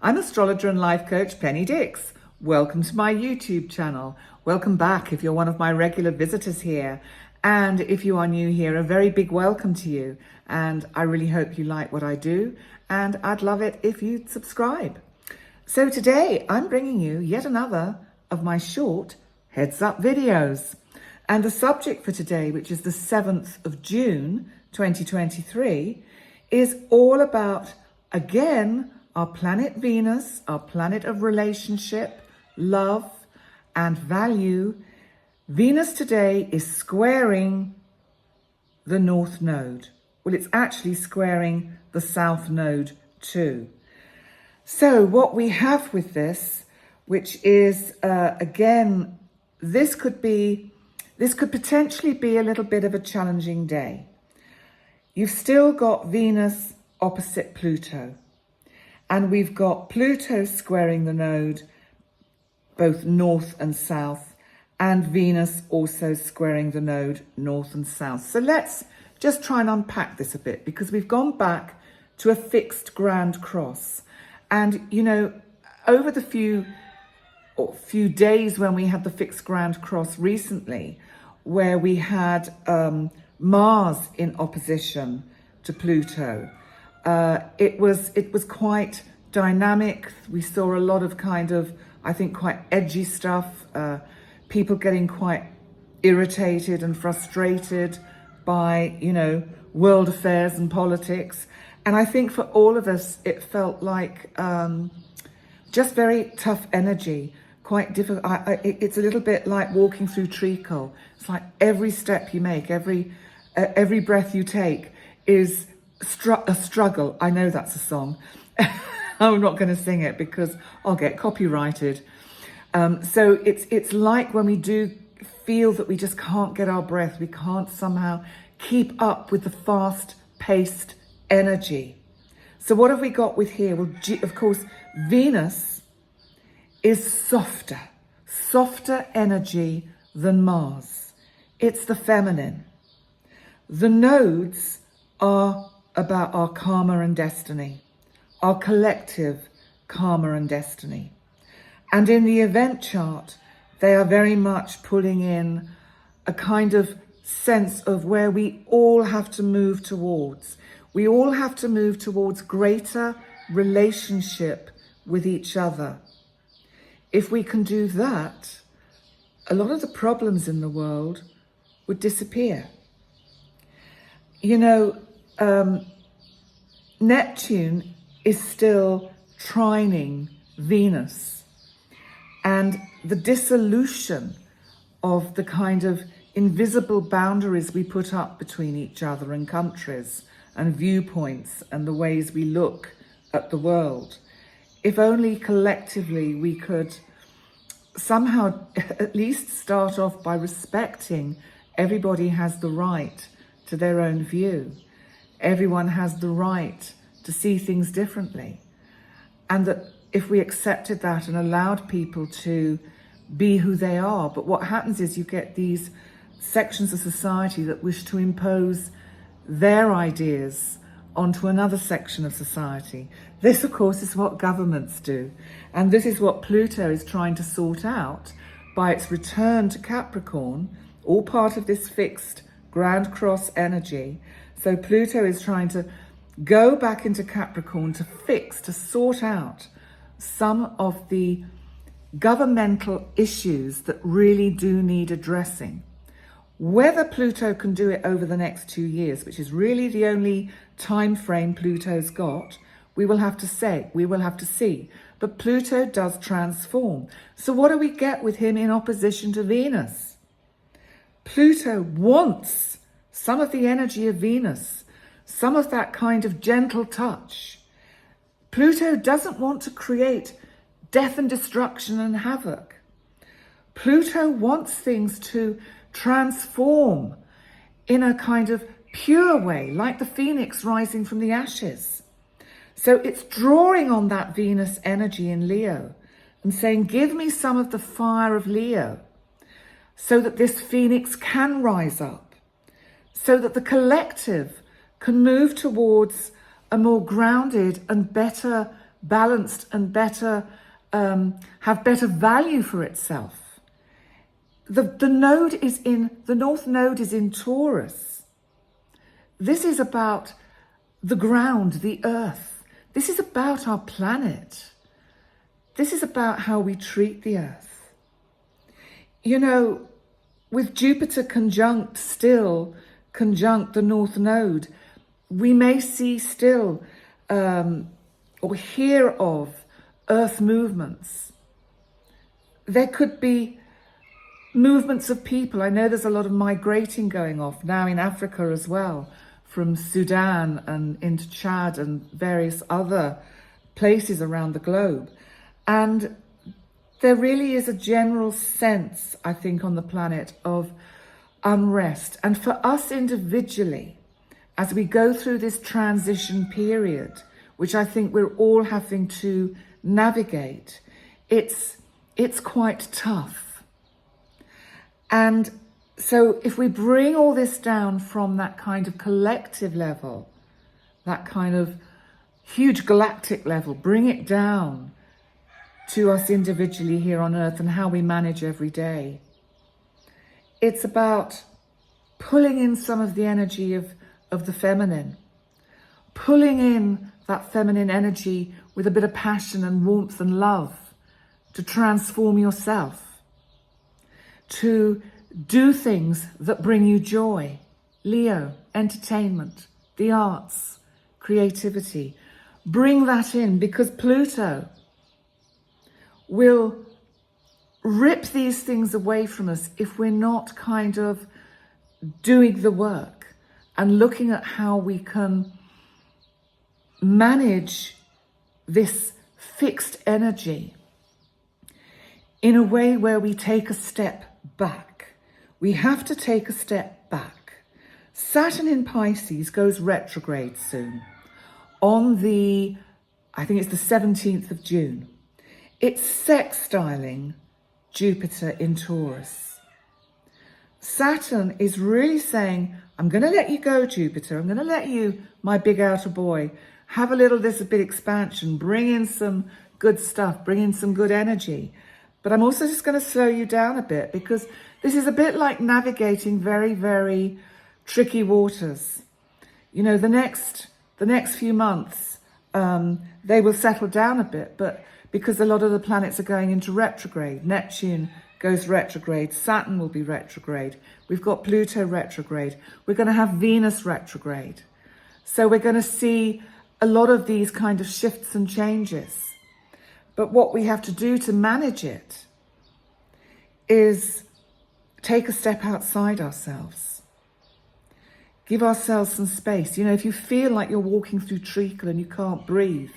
I'm astrologer and life coach Penny Dix. Welcome to my YouTube channel. Welcome back if you're one of my regular visitors here. And if you are new here, a very big welcome to you. And I really hope you like what I do. And I'd love it if you'd subscribe. So today I'm bringing you yet another of my short heads up videos. And the subject for today, which is the 7th of June, 2023, is all about, again, our planet Venus, our planet of relationship, love, and value. Venus today is squaring the North Node. Well, it's actually squaring the South Node too. So what we have with this, which is, again, this could potentially be a little bit of a challenging day. You've still got Venus opposite Pluto. And we've got Pluto squaring the node, both north and south, and Venus also squaring the node north and south. So let's just try and unpack this a bit, because we've gone back to a fixed grand cross. And, you know, over the few days when we had the fixed grand cross recently, where we had Mars in opposition to Pluto, it was quite dynamic. We saw a lot of kind of, I think, quite edgy stuff, people getting quite irritated and frustrated by, you know, world affairs and politics. And I think for all of us, it felt like just very tough energy, quite difficult. It's a little bit like walking through treacle. It's like every step you make, every breath you take is a struggle. I know that's a song. I'm not going to sing it because I'll get copyrighted. So it's like when we do feel that we just can't get our breath, we can't somehow keep up with the fast-paced energy. So what have we got with here? Well, of course, Venus is softer energy than Mars. It's the feminine. The nodes are about our karma and destiny, our collective karma and destiny. And in the event chart, they are very much pulling in a kind of sense of where we all have to move towards. We all have to move towards greater relationship with each other. If we can do that, a lot of the problems in the world would disappear. You know, Neptune is still trining Venus, and the dissolution of the kind of invisible boundaries we put up between each other and countries and viewpoints and the ways we look at the world. If only collectively we could somehow at least start off by respecting everybody has the right to their own view. Everyone has the right to see things differently. And that if we accepted that and allowed people to be who they are, but what happens is you get these sections of society that wish to impose their ideas onto another section of society. This, of course, is what governments do. And this is what Pluto is trying to sort out by its return to Capricorn, all part of this fixed Grand Cross energy. So Pluto is trying to go back into Capricorn to sort out some of the governmental issues that really do need addressing. Whether Pluto can do it over the next 2 years, which is really the only time frame Pluto's got, we will have to see. But Pluto does transform. So what do we get with him in opposition to Venus? Pluto wants some of the energy of Venus, some of that kind of gentle touch. Pluto doesn't want to create death and destruction and havoc. Pluto wants things to transform in a kind of pure way, like the phoenix rising from the ashes. So it's drawing on that Venus energy in Leo and saying, give me some of the fire of Leo so that this phoenix can rise up, so that the collective can move towards a more grounded and better balanced and better, have better value for itself. The North Node is in Taurus. This is about the ground, the earth. This is about our planet. This is about how we treat the earth. You know, with Jupiter conjunct the North Node, we may see still or hear of earth movements. There could be movements of people. I know there's a lot of migrating going off now in Africa as well, from Sudan and into Chad and various other places around the globe. And there really is a general sense, I think, on the planet of unrest. And for us individually, as we go through this transition period, which I think we're all having to navigate, it's quite tough. And so if we bring all this down from that kind of collective level, that kind of huge galactic level, bring it down to us individually here on Earth and how we manage every day. It's about pulling in some of the energy of the feminine, pulling in that feminine energy with a bit of passion and warmth and love to transform yourself, to do things that bring you joy. Leo, entertainment, the arts, creativity. Bring that in, because Pluto will rip these things away from us if we're not kind of doing the work and looking at how we can manage this fixed energy in a way where we take a step back. We have to take a step back. Saturn in Pisces goes retrograde soon on I think it's the 17th of June. It's sextiling Jupiter in Taurus. Saturn is really saying, I'm going to let you go, Jupiter. I'm going to let you, my big outer boy, have this bit expansion, bring in some good stuff, bring in some good energy. But I'm also just going to slow you down a bit, because this is a bit like navigating very, very tricky waters. You know, the next few months, they will settle down a bit, but because a lot of the planets are going into retrograde. Neptune goes retrograde, Saturn will be retrograde. We've got Pluto retrograde. We're going to have Venus retrograde. So we're going to see a lot of these kind of shifts and changes. But what we have to do to manage it is take a step outside ourselves. Give ourselves some space. You know, if you feel like you're walking through treacle and you can't breathe,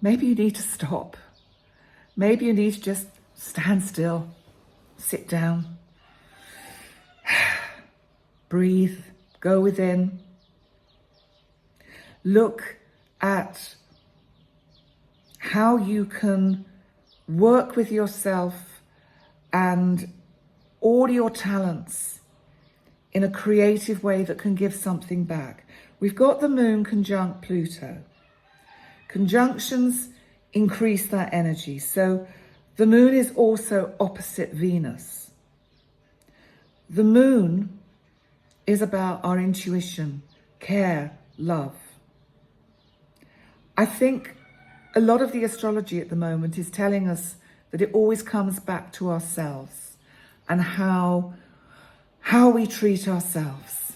maybe you need to stop. Maybe you need to just stand still, sit down, breathe, go within. Look at how you can work with yourself and all your talents in a creative way that can give something back. We've got the moon conjunct Pluto. Conjunctions increase that energy. So the moon is also opposite Venus. The moon is about our intuition, care, love. I think a lot of the astrology at the moment is telling us that it always comes back to ourselves and how we treat ourselves.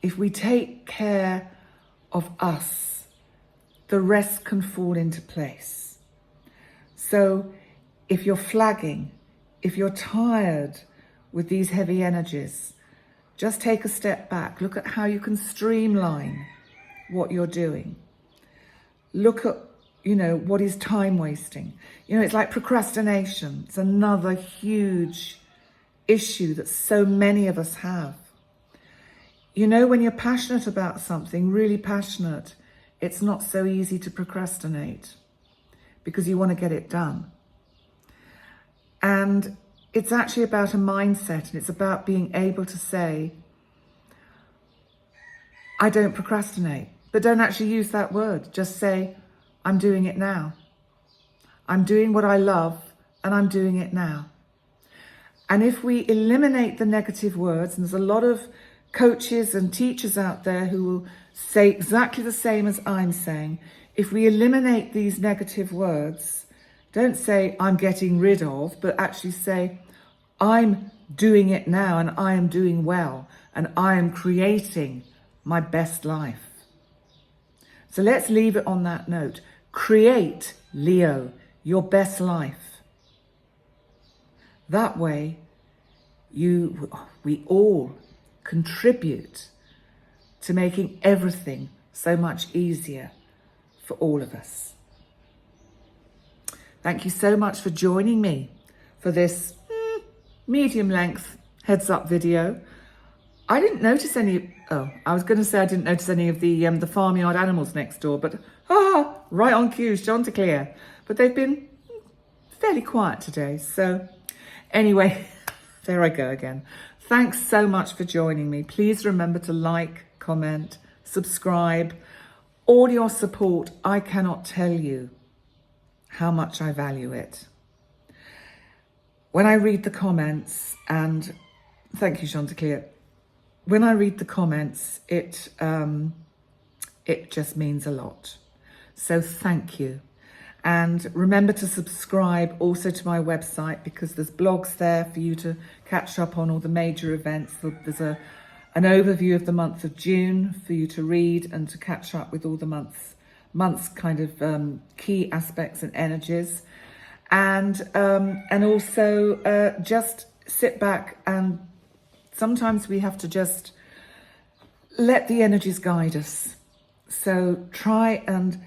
If we take care of us, the rest can fall into place. So if you're flagging, if you're tired with these heavy energies, just take a step back. Look at how you can streamline what you're doing. Look at, what is time wasting. It's like procrastination. It's another huge issue that so many of us have. When you're passionate about something, really passionate, it's not so easy to procrastinate because you want to get it done. And it's actually about a mindset, and it's about being able to say, I don't procrastinate, but don't actually use that word. Just say, I'm doing it now. I'm doing what I love, and I'm doing it now. And if we eliminate the negative words, and there's a lot of coaches and teachers out there who will say exactly the same as I'm saying, if we eliminate these negative words, don't say I'm getting rid of, but actually say I'm doing it now, and I am doing well, and I am creating my best life. So let's leave it on that note. Create, Leo, your best life. That way, we all contribute to making everything so much easier for all of us. Thank you so much for joining me for this medium length heads up video. I didn't notice any, I was going to say I didn't notice any of the farmyard animals next door, but right on cue, Chanticleer. But they've been fairly quiet today. So anyway, there I go again. Thanks so much for joining me. Please remember to like, comment, subscribe. All your support, I cannot tell you how much I value it. When I read the comments, and thank you, Chanticleer. When I read the comments, it just means a lot. So thank you. And remember to subscribe also to my website, because there's blogs there for you to catch up on all the major events. There's an overview of the month of June for you to read and to catch up with all the month's kind of key aspects and energies. And also just sit back, and sometimes we have to just let the energies guide us. So try and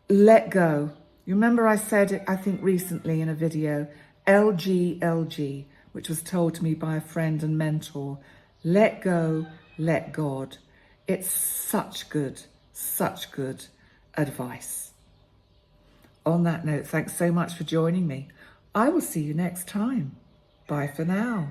let go. You remember I said it, I think recently in a video, LG, which was told to me by a friend and mentor. Let go, let God. It's such good advice. On that note, thanks so much for joining me. I will see you next time. Bye for now.